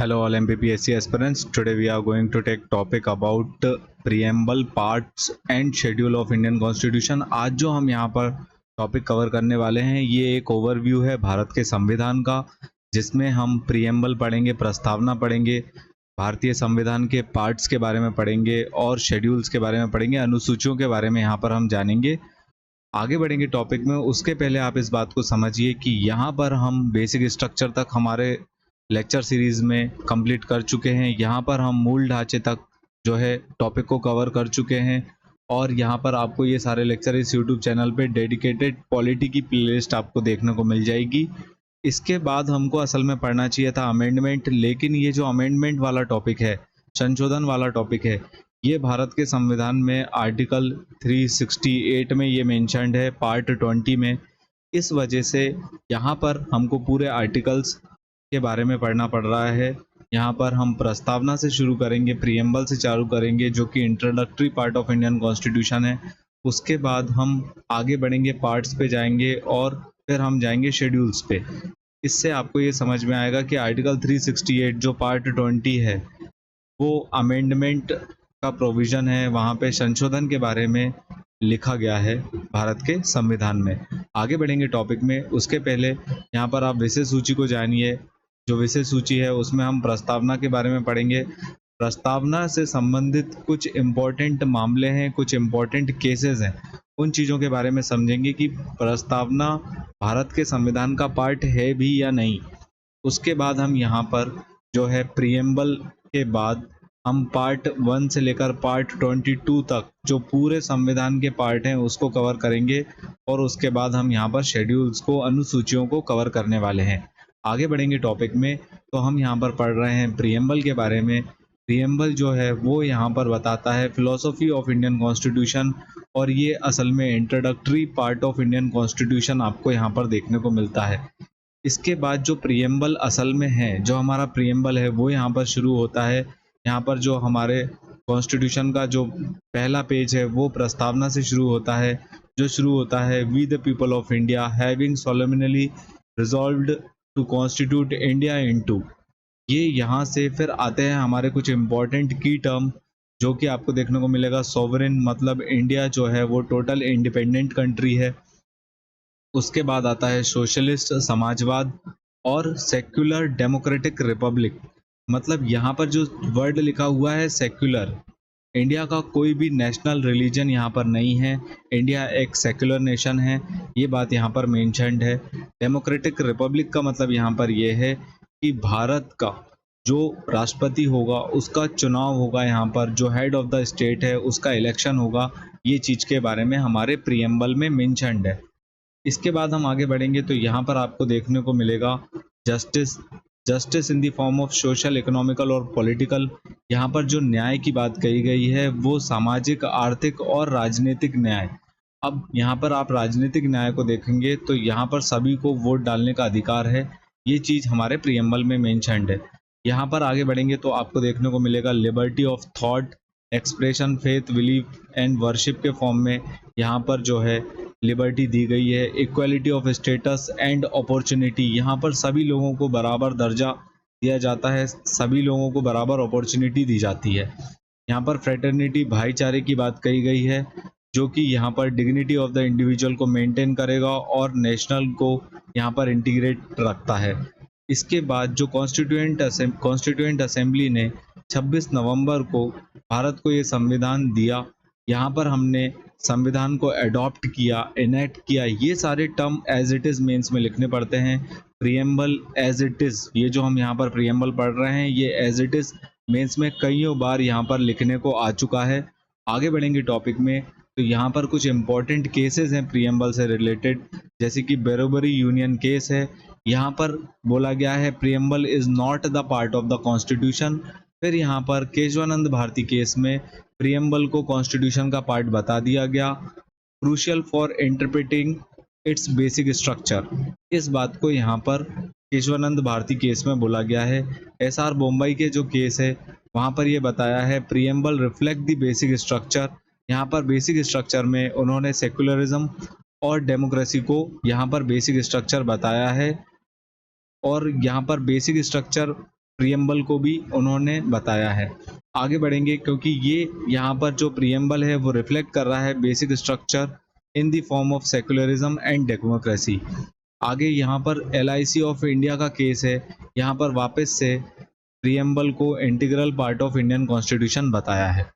Hello all MPPSC aspirants. Today we are going to take topic about preamble parts and schedule of Indian Constitution. आज जो हम यहाँ पर topic cover करने वाले हैं ये एक ओवरव्यू है भारत के संविधान का, जिसमें हम प्रीएम्बल पढ़ेंगे, प्रस्तावना पढ़ेंगे, भारतीय संविधान के पार्ट्स के बारे में पढ़ेंगे और शेड्यूल्स के बारे में पढ़ेंगे, अनुसूचियों के बारे में यहाँ पर हम जानेंगे। आगे बढ़ेंगे टॉपिक में, उसके पहले आप इस बात को समझिए कि यहाँ पर हम बेसिक स्ट्रक्चर तक हमारे लेक्चर सीरीज़ में कंप्लीट कर चुके हैं। यहाँ पर हम मूल ढांचे तक जो है टॉपिक को कवर कर चुके हैं और यहाँ पर आपको ये सारे लेक्चर इस यूट्यूब चैनल पे डेडिकेटेड पॉलिटी की प्लेलिस्ट आपको देखने को मिल जाएगी। इसके बाद हमको असल में पढ़ना चाहिए था अमेंडमेंट, लेकिन ये जो अमेंडमेंट वाला टॉपिक है, संशोधन वाला टॉपिक है, ये भारत के संविधान में आर्टिकल 368 में ये मेंशन्ड है, पार्ट 20 में। इस वजह से यहाँ पर हमको पूरे आर्टिकल्स के बारे में पढ़ना पड़ रहा है। यहाँ पर हम प्रस्तावना से शुरू करेंगे, प्रीएम्बल से चालू करेंगे जो कि introductory part of Indian constitution है। उसके बाद हम आगे बढ़ेंगे, पार्ट्स पे जाएंगे और फिर हम जाएंगे शेड्यूल्स पे। इससे आपको ये समझ में आएगा कि आर्टिकल 368 जो पार्ट 20 है वो अमेंडमेंट का प्रोविज़न है, वहाँ पे संशोधन के बारे में लिखा गया है भारत के संविधान में। आगे बढ़ेंगे टॉपिक में, उसके पहले यहाँ पर आप विषय सूची को जानिए। जो विषय सूची है उसमें हम प्रस्तावना के बारे में पढ़ेंगे। प्रस्तावना से संबंधित कुछ इम्पोर्टेंट मामले हैं, कुछ इम्पोर्टेंट केसेस हैं, उन चीज़ों के बारे में समझेंगे कि प्रस्तावना भारत के संविधान का पार्ट है भी या नहीं। उसके बाद हम यहाँ पर जो है प्रीएम्बल के बाद हम पार्ट 1 से लेकर पार्ट 22 तक जो पूरे संविधान के पार्ट हैं उसको कवर करेंगे और उसके बाद हम यहाँ पर शेड्यूल्स को, अनुसूचियों को कवर करने वाले हैं। आगे बढ़ेंगे टॉपिक में, तो हम यहाँ पर पढ़ रहे हैं प्रीएम्बल के बारे में। प्रीएम्बल जो है वो यहाँ पर बताता है फिलॉसफी ऑफ इंडियन कॉन्स्टिट्यूशन, और ये असल में introductory part of Indian constitution आपको यहाँ पर देखने को मिलता है। इसके बाद जो प्रीएम्बल असल में है, जो हमारा प्रीएम्बल है वो यहाँ पर शुरू होता है। यहाँ पर जो हमारे कॉन्स्टिट्यूशन का जो पहला पेज है वो प्रस्तावना से शुरू होता है, जो शुरू होता है we the people of India having solemnly resolved to constitute India into. ये यहाँ से फिर आते हैं हमारे कुछ इम्पोर्टेंट की टर्म, जो कि आपको देखने को मिलेगा सॉवरेन, मतलब इंडिया जो है वो टोटल इंडिपेंडेंट कंट्री है। उसके बाद आता है सोशलिस्ट, समाजवाद, और सेक्युलर डेमोक्रेटिक रिपब्लिक। मतलब यहाँ पर जो वर्ड लिखा हुआ है सेक्युलर, इंडिया का कोई भी नेशनल रिलीजन यहाँ पर नहीं है, इंडिया एक सेक्युलर नेशन है, ये बात यहाँ पर मेंशन्ड है। डेमोक्रेटिक रिपब्लिक का मतलब यहाँ पर ये है कि भारत का जो राष्ट्रपति होगा उसका चुनाव होगा, यहाँ पर जो हेड ऑफ द स्टेट है उसका इलेक्शन होगा, ये चीज़ के बारे में हमारे प्रीएम्बल में मेंशन्ड है। इसके बाद हम आगे बढ़ेंगे तो यहाँ पर आपको देखने को मिलेगा justice, justice in the form of social, economical और पॉलिटिकल। यहाँ पर जो न्याय की बात कही गई है वो सामाजिक, आर्थिक और राजनीतिक न्याय। अब यहाँ पर आप राजनीतिक न्याय को देखेंगे तो यहाँ पर सभी को वोट डालने का अधिकार है, ये चीज़ हमारे प्रीएम्बल में मेंशन्ड है। यहाँ पर आगे बढ़ेंगे तो आपको देखने को मिलेगा liberty of thought, expression, faith, belief and worship के फॉर्म में यहाँ पर जो है लिबर्टी दी गई है। Equality of status and opportunity, यहाँ पर सभी लोगों को बराबर दर्जा दिया जाता है, सभी लोगों को बराबर अपॉर्चुनिटी दी जाती है। यहाँ पर फ्रेटर्निटी, भाईचारे की बात कही गई है, जो कि यहाँ पर डिग्निटी ऑफ द इंडिविजुअल को मेंटेन करेगा और नेशनल को यहाँ पर इंटीग्रेट रखता है। इसके बाद जो कॉन्स्टिट्यूएंट असेंबली ने 26 नवंबर को भारत को ये संविधान दिया, यहाँ पर हमने संविधान को अडॉप्ट किया, इनेक्ट किया, ये सारे term as it is mains में लिखने पड़ते हैं। प्रीएम्बल एज इट इज़, ये जो हम यहाँ पर प्रीएम्बल पढ़ रहे हैं ये एज इट इज़ मेंस में कईयों बार यहाँ पर लिखने को आ चुका है। आगे बढ़ेंगे टॉपिक में तो यहाँ पर कुछ इम्पोर्टेंट केसेस हैं प्रीएम्बल से रिलेटेड, जैसे कि बेरोबरी यूनियन केस है। यहाँ पर बोला गया है preamble is not the part of the constitution. फिर यहाँ पर केशवानंद भारती केस में प्रीएम्बल को कॉन्स्टिट्यूशन का पार्ट बता दिया गया, crucial for interpreting it's basic structure. इस बात को यहाँ पर केशवानंद भारती केस में बोला गया है। एसआर बॉम्बई के जो केस है वहाँ पर ये बताया है preamble reflect the basic structure. यहाँ पर बेसिक स्ट्रक्चर में उन्होंने सेक्युलरिज्म और डेमोक्रेसी को यहाँ पर बेसिक स्ट्रक्चर बताया है, और यहाँ पर बेसिक स्ट्रक्चर प्रियम्बल को भी उन्होंने बताया है। आगे बढ़ेंगे क्योंकि ये यहाँ पर जो प्रियम्बल है वो रिफ्लेक्ट कर रहा है basic structure in the form of secularism and democracy. आगे यहाँ पर LIC ऑफ इंडिया का केस है, यहाँ पर वापस से प्रियम्बल को integral part of Indian constitution बताया है।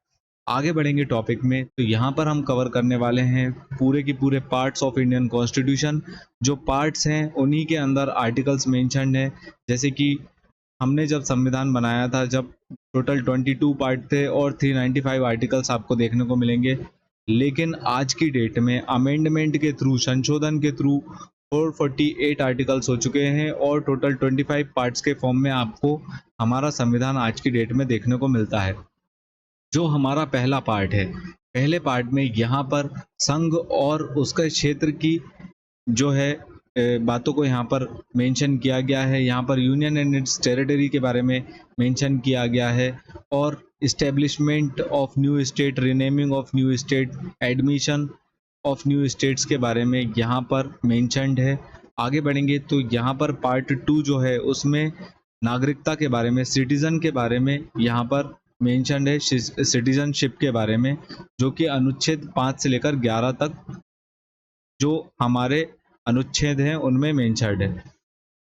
आगे बढ़ेंगे टॉपिक में, तो यहाँ पर हम कवर करने वाले हैं पूरे के पूरे पार्ट्स ऑफ इंडियन कॉन्स्टिट्यूशन। जो पार्ट्स हैं उन्हीं के अंदर आर्टिकल्स मेंशन्ड है। जैसे कि हमने जब संविधान बनाया था, जब टोटल 22 पार्ट थे और 395 आर्टिकल्स आपको देखने को मिलेंगे, लेकिन आज की डेट में अमेंडमेंट के थ्रू, संशोधन के थ्रू 448 आर्टिकल्स हो चुके हैं और टोटल 25 पार्ट्स के फॉर्म में आपको हमारा संविधान आज की डेट में देखने को मिलता है। जो हमारा पहला पार्ट है, पहले पार्ट में यहाँ पर संघ और उसके क्षेत्र की जो है बातों को यहाँ पर मेंशन किया गया है। यहाँ पर यूनियन एंड इट्स टेरिटरी के बारे में मेंशन किया गया है और establishment of new state, renaming of new state, admission of new states के बारे में यहाँ पर मेंशन्ड है। आगे बढ़ेंगे तो यहाँ पर पार्ट 2 जो है उसमें नागरिकता के बारे में, सिटीजन के बारे में यहाँ पर मेंशन्ड है, सिटीजनशिप के बारे में, जो कि अनुच्छेद 5 से लेकर 11 तक जो हमारे अनुच्छेद हैं उनमें मेंशन्ड है।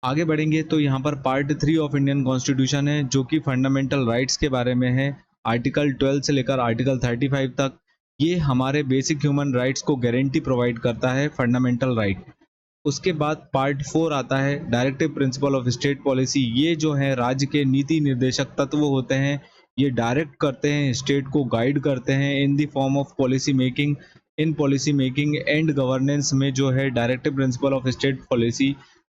आगे बढ़ेंगे तो यहाँ पर पार्ट 3 ऑफ इंडियन कॉन्स्टिट्यूशन है, जो कि फंडामेंटल राइट्स के बारे में है, आर्टिकल 12 से लेकर आर्टिकल 35 तक। ये हमारे बेसिक ह्यूमन राइट्स को गारंटी प्रोवाइड करता है, फंडामेंटल राइट। उसके बाद पार्ट 4 आता है, directive principle of state policy. ये जो है राज्य के नीति निर्देशक तत्व होते हैं, ये डायरेक्ट करते हैं, स्टेट को गाइड करते हैं in the form of policy making, in policy making and governance में जो है directive principle of state policy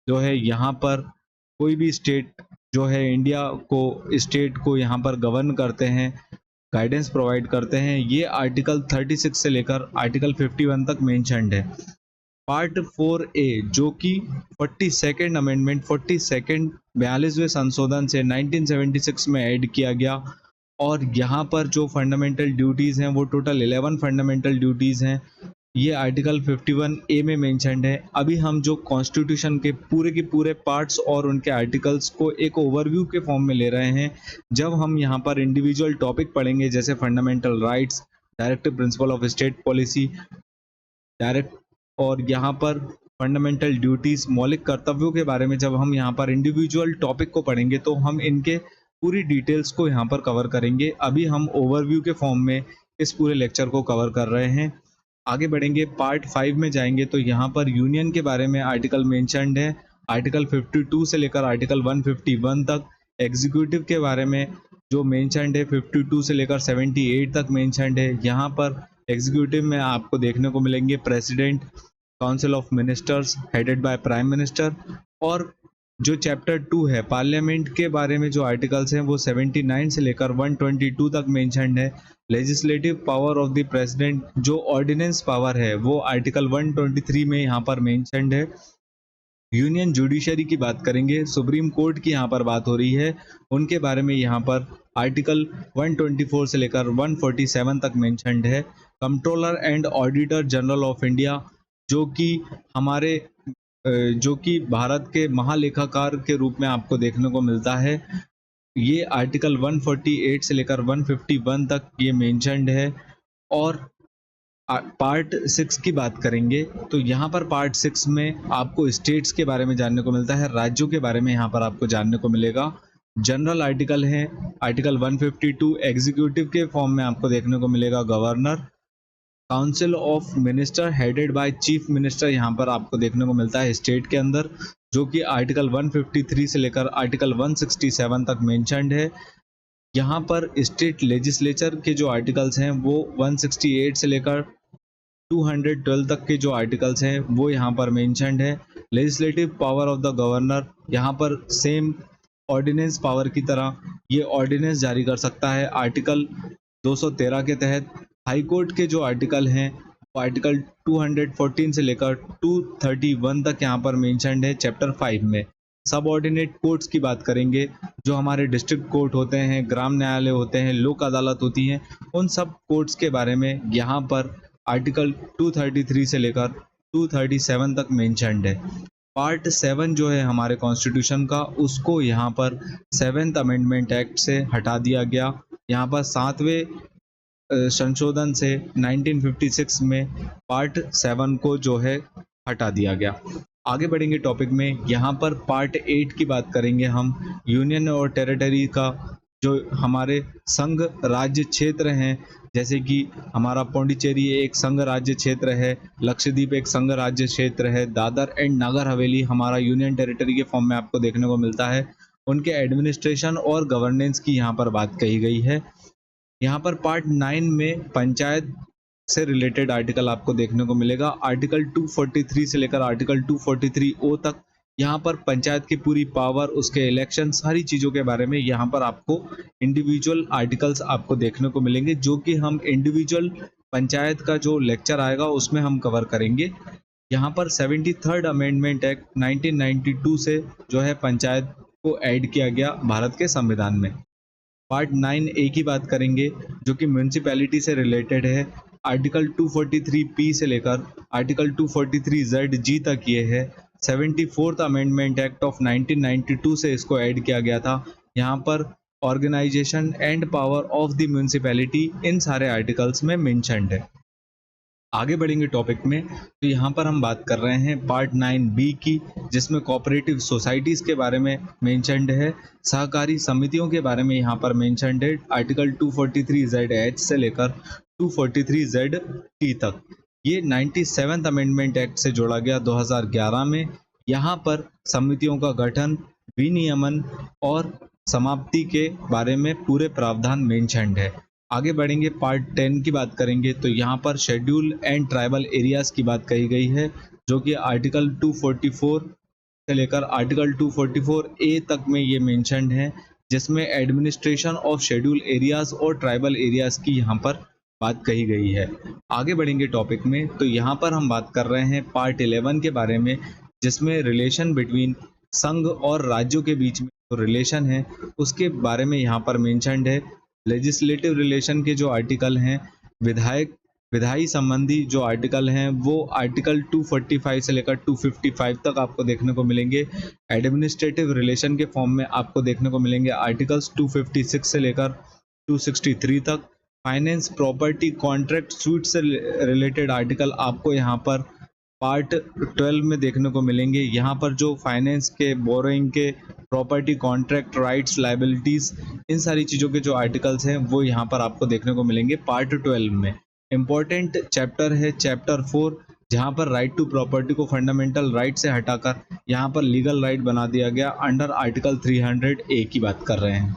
जो है, यहाँ पर कोई भी स्टेट जो है इंडिया को, स्टेट को यहाँ पर गवर्न करते हैं, गाइडेंस प्रोवाइड करते हैं। ये आर्टिकल 36 से लेकर आर्टिकल 51 तक मेंशन्ड है। पार्ट 4A जो कि 42nd अमेंडमेंट, 42वें संशोधन से 1976 में ऐड किया गया और यहाँ पर जो फंडामेंटल ड्यूटीज़ हैं वो टोटल 11 फंडामेंटल ड्यूटीज़ हैं। ये आर्टिकल 51A में मेंशन्ड है। अभी हम जो कॉन्स्टिट्यूशन के पूरे पार्ट्स और उनके आर्टिकल्स को एक ओवरव्यू के फॉर्म में ले रहे हैं। जब हम यहाँ पर इंडिविजुअल टॉपिक पढ़ेंगे, जैसे fundamental rights, directive principle of state policy, direct और यहाँ पर फंडामेंटल ड्यूटीज़, मौलिक कर्तव्यों के बारे में जब हम यहाँ पर इंडिविजुअल टॉपिक को पढ़ेंगे तो हम इनके पूरी डिटेल्स को यहाँ पर कवर करेंगे। अभी हम ओवरव्यू के फॉर्म में इस पूरे लेक्चर को कवर कर रहे हैं। आगे बढ़ेंगे, पार्ट 5 में जाएंगे तो यहाँ पर यूनियन के बारे में आर्टिकल मेंशन्ड है, आर्टिकल 52 से लेकर आर्टिकल 151 तक। एग्जीक्यूटिव के बारे में जो मेंशन्ड है 52 से लेकर 78 तक मेंशन्ड है। यहाँ पर एग्जीक्यूटिव में आपको देखने को मिलेंगे president, council of ministers headed by prime minister. और जो चैप्टर 2 है पार्लियामेंट के बारे में, जो आर्टिकल्स हैं वो 79 से लेकर 122 तक मेंशन्ड है। Legislative power of the president, जो ऑर्डिनेंस पावर है, वो आर्टिकल 123 में यहाँ पर मेंशन्ड है। यूनियन जुडिशरी की बात करेंगे, सुप्रीम कोर्ट की यहाँ पर बात हो रही है, उनके बारे में यहाँ पर आर्टिकल 124 से लेकर 147 तक मेंशन्ड है। Controller and auditor general of India, जो कि हमारे जो कि भारत के महालेखाकार के रूप में आपको देखने को मिलता है, ये आर्टिकल 148 से लेकर 151 तक ये मेंशन्ड है। और पार्ट 6 की बात करेंगे तो यहाँ पर पार्ट 6 में आपको स्टेट्स के बारे में जानने को मिलता है, राज्यों के बारे में यहाँ पर आपको जानने को मिलेगा। जनरल आर्टिकल है आर्टिकल 152, एग्जीक्यूटिव के फॉर्म में आपको देखने को मिलेगा governor. Council of minister headed by chief minister यहाँ पर आपको देखने को मिलता है स्टेट के अंदर, जो कि आर्टिकल 153 से लेकर आर्टिकल 167 तक मेंशन्ड है। यहाँ पर स्टेट लेजिस्लेचर के जो आर्टिकल्स हैं वो 168 से लेकर 212 तक के जो आर्टिकल्स हैं वो यहाँ पर मेंशन्ड है। Legislative power of the governor, यहाँ पर सेम ऑर्डिनेंस पावर की तरह ये ऑर्डिनेंस जारी कर सकता है आर्टिकल 213 के तहत। हाई कोर्ट के जो आर्टिकल हैं वो आर्टिकल 214 से लेकर 231 तक यहाँ पर मेंशन्ड है चैप्टर 5 में। सब ऑर्डिनेट कोर्ट्स की बात करेंगे, जो हमारे डिस्ट्रिक्ट कोर्ट होते हैं, ग्राम न्यायालय होते हैं, लोक अदालत होती हैं, उन सब कोर्ट्स के बारे में यहाँ पर आर्टिकल 233 से लेकर 237 तक मेंशन्ड है। पार्ट 7 जो है हमारे कॉन्स्टिट्यूशन का, उसको यहाँ पर 7th अमेंडमेंट एक्ट से हटा दिया गया। यहाँ पर 7वें संशोधन से 1956 में पार्ट 7 को जो है हटा दिया गया। आगे बढ़ेंगे टॉपिक में, यहाँ पर पार्ट 8 की बात करेंगे हम। यूनियन और टेरिटरी का जो हमारे संघ राज्य क्षेत्र हैं, जैसे कि हमारा पौंडीचेरी एक संघ राज्य क्षेत्र है, लक्षद्वीप एक संघ राज्य क्षेत्र है, दादर एंड नगर हवेली हमारा यूनियन टेरिटरी के फॉर्म में आपको देखने को मिलता है। उनके एडमिनिस्ट्रेशन और गवर्नेंस की यहाँ पर बात कही गई है। यहाँ पर पार्ट 9 में पंचायत से रिलेटेड आर्टिकल आपको देखने को मिलेगा। आर्टिकल 243 से लेकर आर्टिकल 243 ओ तक यहाँ पर पंचायत की पूरी पावर, उसके इलेक्शन, सारी चीज़ों के बारे में यहाँ पर आपको इंडिविजुअल आर्टिकल्स आपको देखने को मिलेंगे, जो कि हम इंडिविजुअल पंचायत का जो लेक्चर आएगा उसमें हम कवर करेंगे। यहाँ पर 73rd अमेंडमेंट एक्ट 1992 से जो है पंचायत को ऐड किया गया भारत के संविधान में। पार्ट 9A की बात करेंगे, जो कि म्यूनसिपैलिटी से रिलेटेड है। आर्टिकल 243P से लेकर आर्टिकल 243ZG तक ये है। 74th अमेंडमेंट एक्ट ऑफ 1992 से इसको ऐड किया गया था। यहाँ पर organization and power of the municipality इन सारे आर्टिकल्स में मेंशन्ड है। आगे बढ़ेंगे टॉपिक में, तो यहाँ पर हम बात कर रहे हैं पार्ट 9B की, जिसमें कोऑपरेटिव सोसाइटीज़ के बारे में मेंशन्ड है। सहकारी समितियों के बारे में यहाँ पर मेंशन्ड है। आर्टिकल 243ZH से लेकर 243ZT तक। ये 97th अमेंडमेंट एक्ट से जोड़ा गया 2011 में। यहाँ पर समितियों का गठन, विनियमन और समाप्ति के बारे में पूरे प्रावधान मेंशन्ड है। आगे बढ़ेंगे, पार्ट 10 की बात करेंगे, तो यहाँ पर शेड्यूल एंड ट्राइबल एरियाज की बात कही गई है, जो कि आर्टिकल 244 से लेकर आर्टिकल 244A तक में ये मेंशन्ड है, जिसमें एडमिनिस्ट्रेशन ऑफ शेड्यूल एरियाज और ट्राइबल एरियाज की यहाँ पर बात कही गई है। आगे बढ़ेंगे टॉपिक में, तो यहाँ पर हम बात कर रहे हैं पार्ट 11 के बारे में, जिसमें रिलेशन बिटवीन संघ और राज्यों के बीच में जो रिलेशन है उसके बारे में यहाँ पर मेंशन्ड है। लेजिस्लेटिव रिलेशन के जो आर्टिकल हैं, विधायी संबंधी जो आर्टिकल हैं, वो आर्टिकल 245 से लेकर 255 तक आपको देखने को मिलेंगे। एडमिनिस्ट्रेटिव रिलेशन के फॉर्म में आपको देखने को मिलेंगे आर्टिकल्स 256 से लेकर 263 तक। फाइनेंस, प्रॉपर्टी, कॉन्ट्रैक्ट, सूट से रिलेटेड आर्टिकल आपको यहाँ पर पार्ट 12 में देखने को मिलेंगे। यहाँ पर जो फाइनेंस के, बोरोइंग के, प्रॉपर्टी, कॉन्ट्रैक्ट, राइट्स, लाइबिलिटीज़, इन सारी चीज़ों के जो आर्टिकल्स हैं वो यहाँ पर आपको देखने को मिलेंगे पार्ट 12 में। इम्पॉर्टेंट चैप्टर है चैप्टर 4, जहाँ पर राइट टू प्रॉपर्टी को फंडामेंटल राइट से हटाकर यहाँ पर लीगल राइट बना दिया गया। अंडर आर्टिकल 300A की बात कर रहे हैं।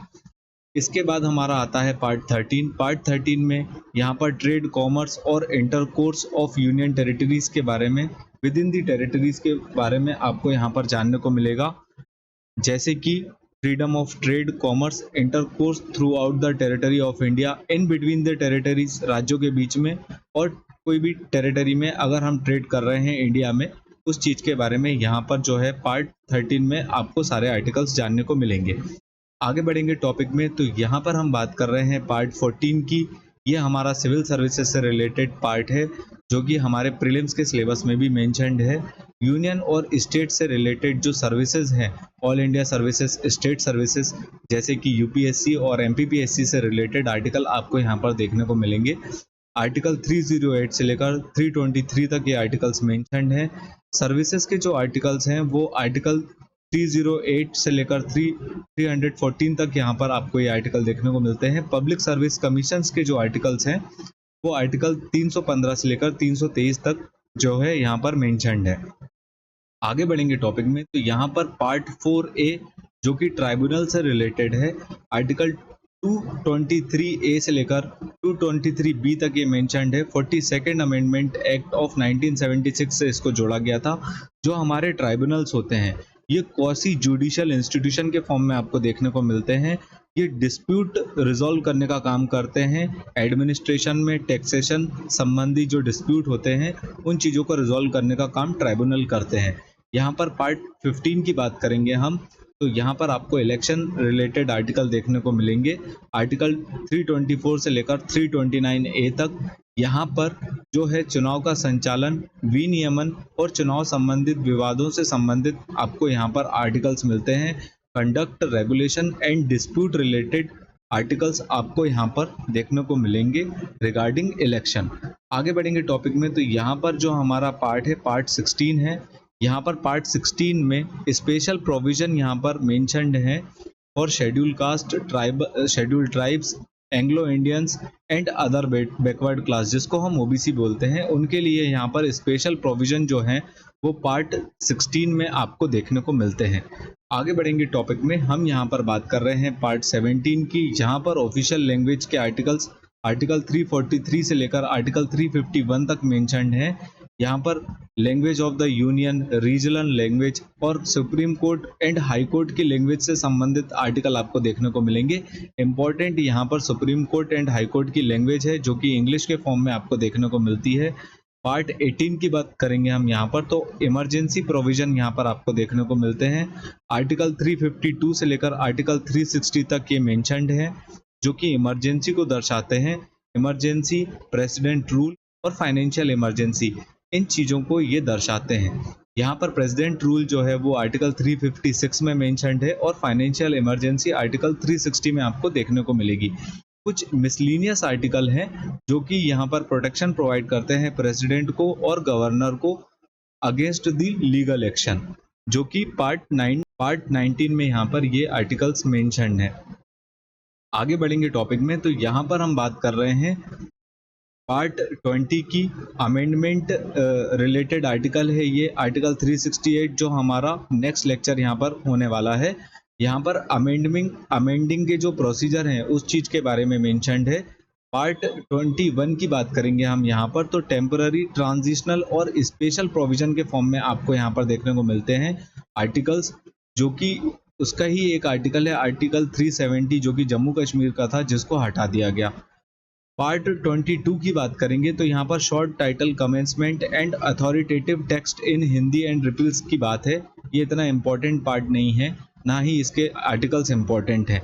इसके बाद हमारा आता है पार्ट 13। पार्ट 13 में यहाँ पर ट्रेड, कॉमर्स और इंटरकोर्स ऑफ यूनियन टेरिटरीज के बारे में, विद इन दी टेरिटरीज के बारे में आपको यहाँ पर जानने को मिलेगा, जैसे कि freedom of trade, commerce, intercourse through out the territory of India, in between the territories, राज्यों के बीच में, और कोई भी टेरिटरी में अगर हम ट्रेड कर रहे हैं इंडिया में, उस चीज़ के बारे में यहाँ पर जो है पार्ट 13 में आपको सारे आर्टिकल्स जानने को मिलेंगे। आगे बढ़ेंगे टॉपिक में, तो यहाँ पर हम बात कर रहे हैं पार्ट 14 की। ये हमारा सिविल सर्विसेज से रिलेटेड पार्ट है, जो कि हमारे प्रीलिम्स के सिलेबस में भी मेंशन्ड है। यूनियन और स्टेट से रिलेटेड जो सर्विसेज हैं, all India services, state services, जैसे कि यूपीएससी और एमपीपीएससी से रिलेटेड आर्टिकल आपको यहाँ पर देखने को मिलेंगे। आर्टिकल 308 से लेकर 323 तक ये आर्टिकल्स मेंशन्ड हैं। सर्विसेज के जो आर्टिकल्स हैं वो आर्टिकल 308 से लेकर 314 तक यहाँ पर आपको ये आर्टिकल देखने को मिलते हैं। पब्लिक सर्विस कमीशंस के जो आर्टिकल्स हैं वो आर्टिकल 315 से लेकर 323 तक जो है यहाँ पर मेंशन्ड है। आगे बढ़ेंगे टॉपिक में, तो यहाँ पर पार्ट 4A जो कि ट्राइब्यूनल से रिलेटेड है, आर्टिकल 223A से लेकर 223B तक ये मेंशन्ड है। 42nd अमेंडमेंट एक्ट ऑफ 1976 से इसको जोड़ा गया था। जो हमारे ट्राइब्यूनल्स होते हैं ये क्वासी जुडिशियल इंस्टीट्यूशन के फॉर्म में आपको देखने को मिलते हैं। ये डिस्प्यूट रिजॉल्व करने का काम करते हैं। एडमिनिस्ट्रेशन में टैक्सेशन संबंधी जो डिस्प्यूट होते हैं उन चीज़ों को रिजॉल्व करने का काम ट्राइब्यूनल करते हैं। यहाँ पर पार्ट 15 की बात करेंगे हम, तो यहाँ पर आपको इलेक्शन रिलेटेड आर्टिकल देखने को मिलेंगे। आर्टिकल 324 से लेकर 329A तक यहाँ पर जो है चुनाव का संचालन, विनियमन और चुनाव संबंधित विवादों से संबंधित आपको यहाँ पर आर्टिकल्स मिलते हैं। Conduct, regulation and dispute related articles आपको यहाँ पर देखने को मिलेंगे रिगार्डिंग इलेक्शन। आगे बढ़ेंगे टॉपिक में, तो यहाँ पर जो हमारा पार्ट है, पार्ट 16 है। यहाँ पर पार्ट 16 में स्पेशल प्रोविजन यहाँ पर मेंशन्ड है for schedule caste, schedule tribes, Anglo Indians and other backward class, जिसको हम ओबीसी बोलते हैं, उनके लिए यहाँ पर स्पेशल प्रोविजन जो है वो पार्ट 16 में आपको देखने को मिलते हैं। आगे बढ़ेंगे टॉपिक में, हम यहाँ पर बात कर रहे हैं पार्ट 17 की, जहाँ पर ऑफिशियल लैंग्वेज के आर्टिकल्स आर्टिकल 343 से लेकर आर्टिकल 351 तक मेंशन्ड है। यहाँ पर language of the union, regional language और supreme court and high court की लैंग्वेज से संबंधित आर्टिकल आपको देखने को मिलेंगे। इंपॉर्टेंट यहाँ पर supreme court and high court की लैंग्वेज है, जो कि इंग्लिश के फॉर्म में आपको देखने को मिलती है। पार्ट 18 की बात करेंगे हम यहाँ पर, तो इमरजेंसी प्रोविजन यहाँ पर आपको देखने को मिलते हैं। आर्टिकल 352 से लेकर आर्टिकल 360 तक ये मेंशन्ड है, जो कि इमरजेंसी को दर्शाते हैं। इमरजेंसी, प्रेसिडेंट रूल और फाइनेंशियल इमरजेंसी, इन चीज़ों को ये दर्शाते हैं। यहाँ पर प्रेसिडेंट रूल जो है वो आर्टिकल 356 में मेंशन्ड है और फाइनेंशियल इमरजेंसी आर्टिकल 360 में आपको देखने को मिलेगी। कुछ मिसलीनियस आर्टिकल हैं जो कि यहाँ पर प्रोटेक्शन प्रोवाइड करते हैं प्रेसिडेंट को और गवर्नर को अगेंस्ट द लीगल एक्शन, जो कि पार्ट 19 में यहाँ पर ये आर्टिकल्स मेंशन्ड है। आगे बढ़ेंगे टॉपिक में, तो यहाँ पर हम बात कर रहे हैं पार्ट 20 की अमेंडमेंट रिलेटेड आर्टिकल है ये आर्टिकल 368, जो हमारा नेक्स्ट लेक्चर यहाँ पर होने वाला है। यहाँ पर अमेंडिंग के जो प्रोसीजर हैं उस चीज़ के बारे में मेंशन्ड है। पार्ट 21 की बात करेंगे हम यहाँ पर, तो टेम्पररी, ट्रांजिशनल और स्पेशल प्रोविजन के फॉर्म में आपको यहाँ पर देखने को मिलते हैं आर्टिकल्स, जो कि उसका ही एक आर्टिकल है आर्टिकल 370, जो कि जम्मू कश्मीर का था, जिसको हटा दिया गया। पार्ट 22 की बात करेंगे, तो यहाँ पर short title, commencement and authoritative text in Hindi and repeals की बात है। ये इतना इम्पोर्टेंट पार्ट नहीं है, ना ही इसके आर्टिकल्स इम्पोर्टेंट है।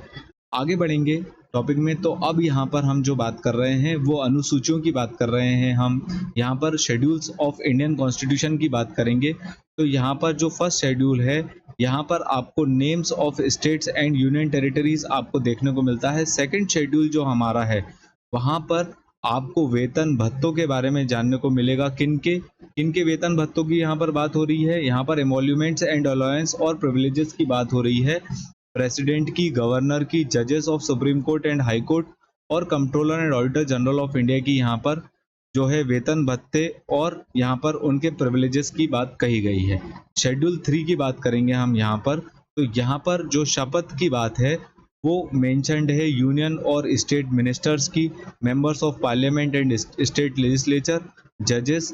आगे बढ़ेंगे टॉपिक में, तो अब यहाँ पर हम जो बात कर रहे हैं वो अनुसूचियों की बात कर रहे हैं। हम यहाँ पर शेड्यूल्स ऑफ इंडियन कॉन्स्टिट्यूशन की बात करेंगे। तो यहाँ पर जो फर्स्ट शेड्यूल है, यहाँ पर आपको names of states and union territories आपको देखने को मिलता है। सेकेंड शेड्यूल जो हमारा है, वहाँ पर आपको वेतन भत्तों के बारे में जानने को मिलेगा। किनके वेतन भत्तों की यहाँ पर बात हो रही है, यहाँ पर एमोल्यूमेंट्स एंड अलाउंस और प्रिविलेजेस की बात हो रही है। प्रेसिडेंट की, गवर्नर की, जजेस of supreme court and high court और controller and auditor general of India की यहाँ पर जो है वेतन भत्ते और यहाँ पर उनके प्रिविलेजेस की बात कही गई है। शेड्यूल 3 की बात करेंगे हम यहाँ पर, तो यहाँ पर जो शपथ की बात है वो मेंशन्ड है यूनियन और स्टेट मिनिस्टर्स की, members of parliament and state legislature, जजेस,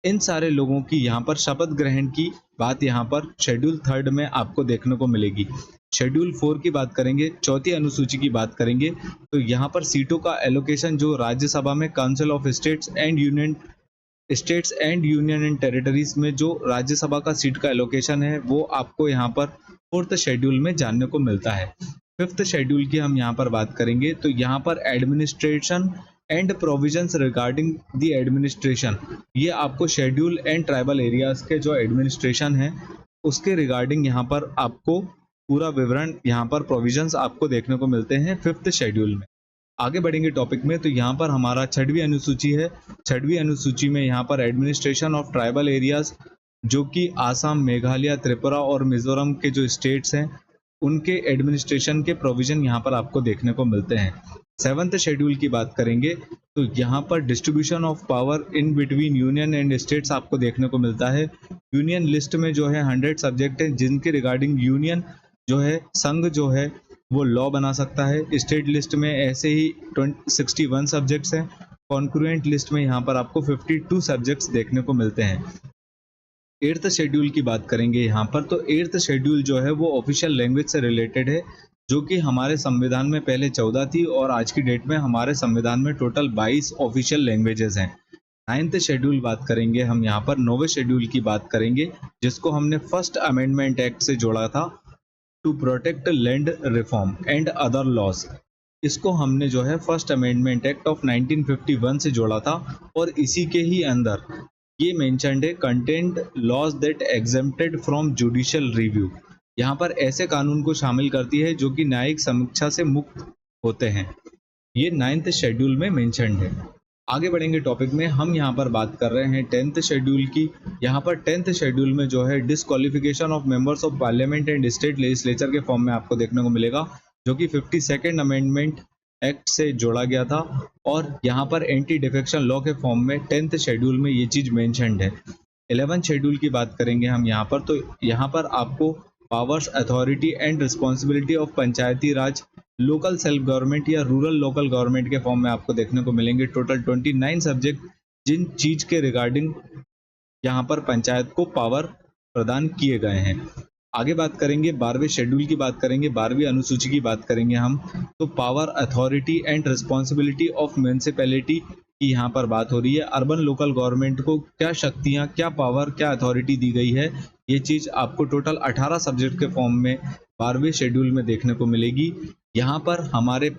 इन सारे लोगों की यहाँ पर शपथ ग्रहण की बात यहाँ पर शेड्यूल 3 में आपको देखने को मिलेगी। शेड्यूल 4 की बात करेंगे, चौथी अनुसूची की बात करेंगे, तो यहाँ पर सीटों का एलोकेशन जो राज्यसभा में council of states and union and territories में जो राज्यसभा का सीट का एलोकेशन है वो आपको यहाँ पर 4th शेड्यूल में जानने को मिलता है। 5th शेड्यूल की हम यहाँ पर बात करेंगे, तो यहाँ पर administration and provisions regarding the administration, ये आपको शेड्यूल एंड ट्राइबल एरियाज के जो एडमिनिस्ट्रेशन है उसके रिगार्डिंग यहाँ पर आपको पूरा विवरण, यहाँ पर प्रोविजंस आपको देखने को मिलते हैं 5th शेड्यूल में। आगे बढ़ेंगे टॉपिक में, तो यहाँ पर हमारा 6वीं अनुसूची है। 6वीं अनुसूची में यहाँ पर एडमिनिस्ट्रेशन ऑफ ट्राइबल एरियाज, जो कि आसाम, मेघालय, त्रिपुरा और मिजोरम के जो स्टेट्स हैं उनके एडमिनिस्ट्रेशन के प्रोविजन यहाँ पर आपको देखने को मिलते हैं। 7th शेड्यूल की बात करेंगे, तो यहाँ पर distribution of power in between union and states आपको देखने को मिलता है। यूनियन लिस्ट में जो है 100 सब्जेक्ट हैं जिनके रिगार्डिंग यूनियन जो है, संघ जो है वो लॉ बना सकता है। स्टेट लिस्ट में ऐसे ही 61 सब्जेक्ट्स हैं। कॉन्क्रुएंट लिस्ट में यहाँ पर आपको 52 सब्जेक्ट्स देखने को मिलते हैं। 8th शेड्यूल की बात करेंगे यहाँ पर, तो 8th शेड्यूल जो है वो ऑफिशियल लैंग्वेज से रिलेटेड है, जो कि हमारे संविधान में पहले 14 थी और आज की डेट में हमारे संविधान में टोटल 22 ऑफिशियल लैंग्वेजेस हैं। 9th शेड्यूल बात करेंगे हम यहाँ पर, 9वें शेड्यूल की बात करेंगे, जिसको हमने फर्स्ट अमेंडमेंट एक्ट से जोड़ा था, to protect land reform and other laws. इसको हमने जो है फर्स्ट अमेंडमेंट एक्ट ऑफ 1951 से जोड़ा था और इसी के ही अंदर ये मेंशन्ड है content laws that exempted from judicial review. यहाँ पर ऐसे कानून को शामिल करती है जो कि न्यायिक समीक्षा से मुक्त होते हैं। ये 9th शेड्यूल में मेंशन्ड है। आगे बढ़ेंगे टॉपिक में, हम यहाँ पर बात कर रहे हैं 10th शेड्यूल की। यहाँ पर 10th शेड्यूल में जो है disqualification of members of parliament and state legislature के फॉर्म में आपको देखने को मिलेगा, जो कि 52nd अमेंडमेंट एक्ट से जोड़ा गया था और यहाँ पर एंटी डिफेक्शन लॉ के फॉर्म में 10th शेड्यूल में ये चीज मेंशन्ड है। 11th शेड्यूल की बात करेंगे हम यहाँ पर, तो यहाँ पर आपको powers, authority and responsibility of Panchayati Raj, local self government या रूरल लोकल गवर्नमेंट के फॉर्म में आपको देखने को मिलेंगे। टोटल 29 सब्जेक्ट जिन चीज के रिगार्डिंग यहाँ पर पंचायत को पावर प्रदान किए गए हैं। आगे बात करेंगे 12वें शेड्यूल की बात करेंगे, 12वीं अनुसूची की बात करेंगे हम, तो power, authority and responsibility of municipality की यहाँ पर बात हो रही है। अर्बन लोकल गवर्नमेंट को क्या शक्तियाँ, क्या पावर, क्या अथॉरिटी दी गई है, ये चीज आपको टोटल 18 सब्जेक्ट के फॉर्म में 12वें शेड्यूल में देखने को मिलेगी। यहाँ पर हमारे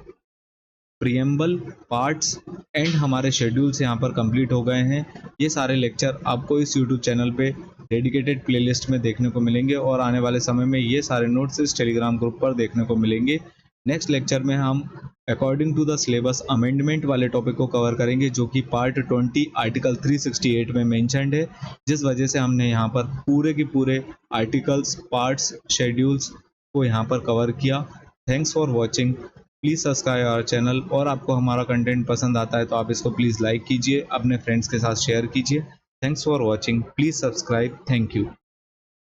प्रियम्बल, पार्ट्स एंड हमारे शेड्यूल्स यहाँ पर कंप्लीट हो गए हैं। ये सारे लेक्चर आपको इस यूट्यूब चैनल पे डेडिकेटेड प्लेलिस्ट में देखने को मिलेंगे और आने वाले समय में ये सारे नोट्स इस टेलीग्राम ग्रुप पर देखने को मिलेंगे। नेक्स्ट लेक्चर में हम according to the syllabus amendment वाले टॉपिक को कवर करेंगे, जो कि पार्ट 20 आर्टिकल 368 में मेंशन्ड है, जिस वजह से हमने यहाँ पर पूरे के पूरे आर्टिकल्स, पार्ट्स, शेड्यूल्स को यहाँ पर कवर किया। Thanks for watching, please subscribe our channel, और आपको हमारा कंटेंट पसंद आता है तो आप इसको प्लीज़ लाइक कीजिए, अपने फ्रेंड्स के साथ शेयर कीजिए। Thanks for watching, please subscribe, thank you.